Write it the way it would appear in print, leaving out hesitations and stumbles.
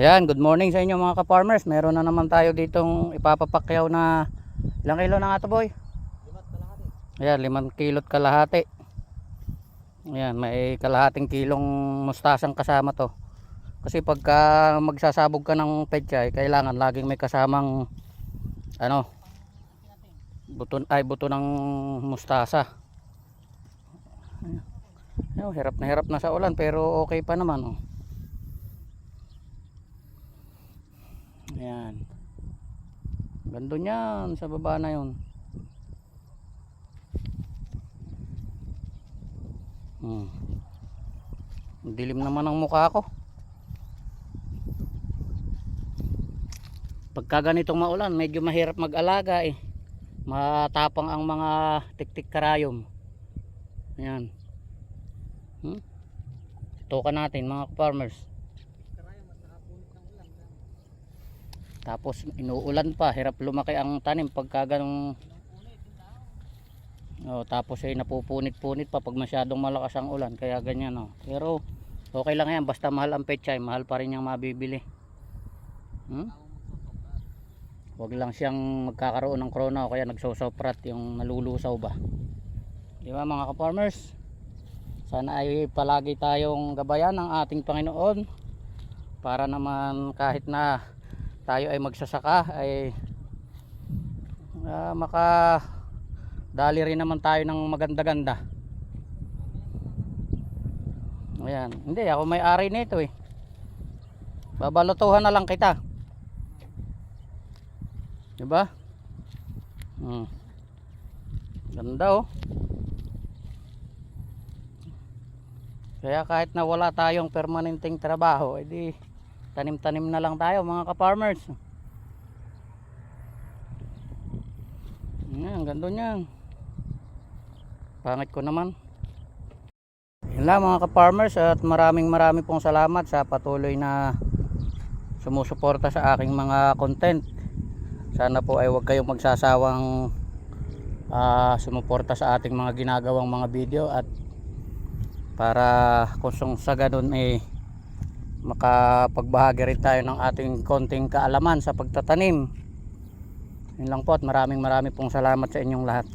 Ayan, good morning sa inyo mga ka-farmers. Meron na naman tayo ditong ipapapakyaw na ilang kilo na nga to, boy? 5 kalahati. Ayan, 5 kilot kalahati. Ayan, may kalahating kilong mustasang kasama to. Kasi pagka magsasabog ka ng pechay, kailangan laging may kasamang buto ng mustasa. Ayan, hirap na sa ulan pero okay pa naman, oh. Ayan. Ganda niyan sa baba na yun. Dilim naman ang mukha ko. Pagka ganitong maulan, medyo mahirap mag-alaga eh. Matapang ang mga tiktik karayom. Ayan. Tukan natin mga farmers. Tapos inuulan pa, hirap lumaki ang tanim pagka ganong tapos ay napupunit-punit pa pag masyadong malakas ang ulan, kaya ganyan, oh. Pero okay lang yan, basta mahal ang pechay, mahal pa rin yung mabibili. Huwag lang siyang magkakaroon ng corona o kaya nagsusoprat, yung nalulusaw ba. Di ba mga ka-farmers? Sana ay palagi tayong gabayan ng ating Panginoon para naman kahit na tayo ay magsasaka ay makadali rin naman tayo ng maganda-ganda. Ayan, hindi ako may-ari nito eh. Babalutuhan na lang kita. Diba? Ganda, oh. Kaya kahit na wala tayong permanenteng trabaho, edi tanim-tanim na lang tayo mga ka-farmers. Ang ganda niyan. Pangit ko naman. Yun lang mga ka-farmers, at maraming pong salamat sa patuloy na sumusuporta sa aking mga content. Sana po ay huwag kayong magsasawang sumuporta sa ating mga ginagawang mga video, at para kung sa ganun makapagbahagi rin tayo ng ating konting kaalaman sa pagtatanim. Yun lang po, at maraming pong salamat sa inyong lahat.